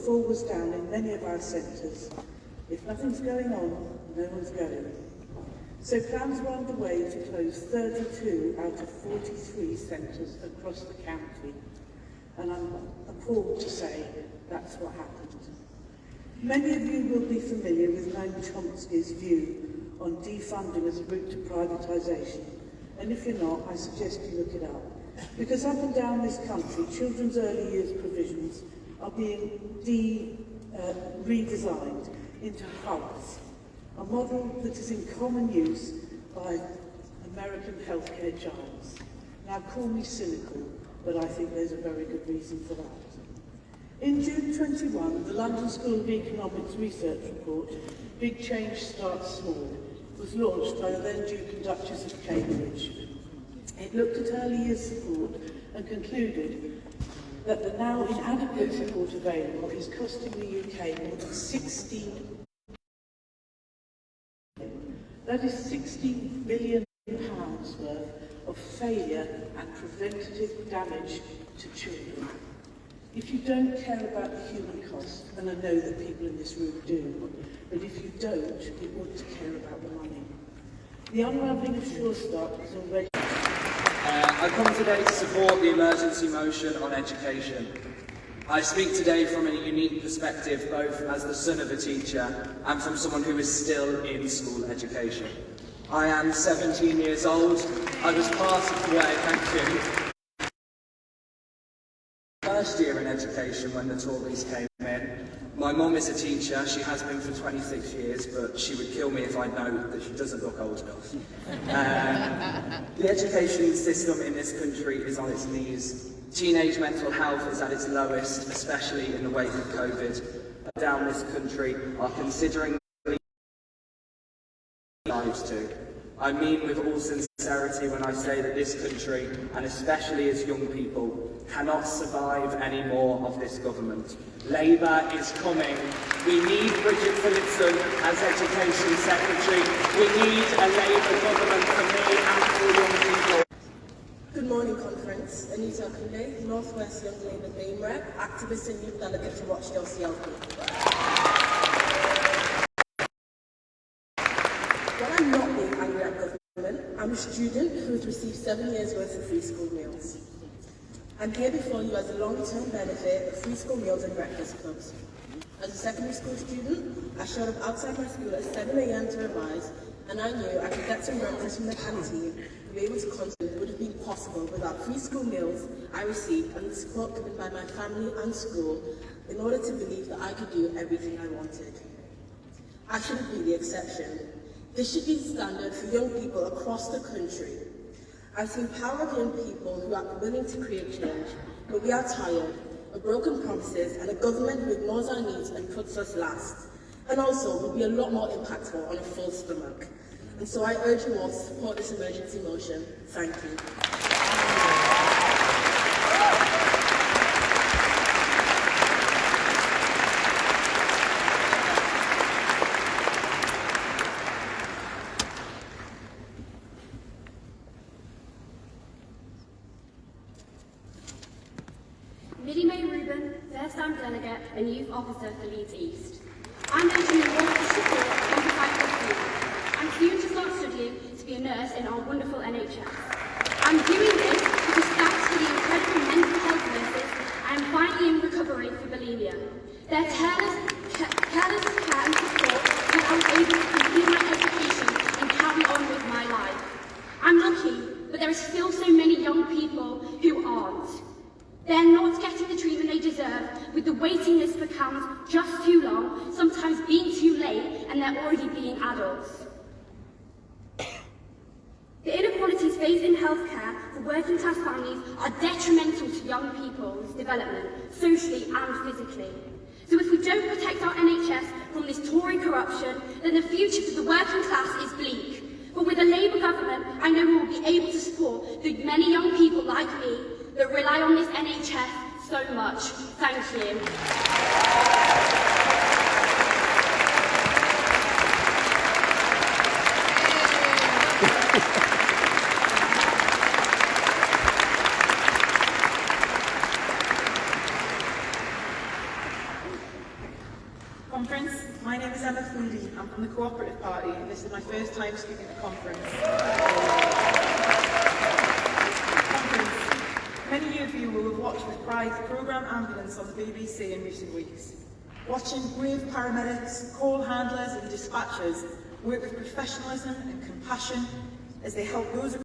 footfall was down in many of our centres. If nothing's going on, no one's going. So plans were underway to close 32 out of 43 centres across the county. And I'm appalled to say that's what happened. Many of you will be familiar with Noam Chomsky's view on defunding as a route to privatisation. And if you're not, I suggest you look it up. Because up and down this country, children's early years provisions are being redesigned into hubs, a model that is in common use by American healthcare giants. Now call me cynical, but I think there's a very good reason for that. In June 21, the London School of Economics research report, Big Change Starts Small, was launched by the then Duke and Duchess of Cambridge. It looked at early years support and concluded that the now inadequate support available is costing the UK more than that is £60 million worth of failure and preventative damage to children. If you don't care about the human cost, and I know that people in this room do, but if you don't, you ought to care about the money. The unravelling of Sure Start is already... I come today to support the emergency motion on education. I speak today from a unique perspective, both as the son of a teacher and from someone who is still in school education. I am 17 years old. I was part of the way, thank you, first year in education when the Tories came in. My mum is a teacher, she has been for 26 years, but she would kill me if I know that she doesn't look old enough. The education system in this country is on its knees. Teenage mental health is at its lowest, especially in the wake of COVID. Down this country are considering lives too. I mean with all sincerity when I say that this country, and especially its young people, cannot survive any more of this government. Labour is coming. We need Bridget Phillipson as Education Secretary. We need a Labour government for me and for young people. Good morning, Conference. Anita Kunde, North West Young Labour Main Rep, activist and youth delegate to Rochdale CLP. When I'm not being angry at government, I'm a student who has received 7 years' worth of free school meals. I'm here before you as a long-term benefit of free school meals and breakfast clubs. As a secondary school student, I showed up outside my school at 7 a.m. to revise, and I knew I could get some breakfast from the canteen and be able to concentrate would have been possible without free school meals I received and the support given by my family and school in order to believe that I could do everything I wanted. I shouldn't be the exception. This should be the standard for young people across the country. I've seen power of young people who are willing to create change, but we are tired of broken promises and a government who ignores our needs and puts us last, and also would be a lot more impactful on a full stomach. And so I urge you all to support this emergency motion. Thank you. First-time delegate and youth officer for Leeds East. I'm urging you all to support and fight for you. I'm soon to start studying to be a nurse in our wonderful NHS. I'm doing this because thanks to the incredible mental health nurses, I am finally in recovery for bulimia. Their careless care and support meant I was able to complete my education and carry on with my life. I'm lucky, but there are still so many young people who aren't. They're not getting the treatment they deserve, with the waiting list for CAMS just too long, sometimes being too late, and they're already being adults. The inequalities faced in healthcare for working class families are detrimental to young people's development, socially and physically. So if we don't protect our NHS from this Tory corruption, then the future for the working class is bleak. But with a Labour government, I know we will be able to support the many young people like me that rely on this NHS so much. Thank you. Conference. My name is Emma Foodie. I'm from the Cooperative Party and this is my first time speaking at the conference. Many of you will have watched with pride the programme Ambulance on the BBC in recent weeks. Watching brave paramedics, call handlers and dispatchers work with professionalism and compassion as they help those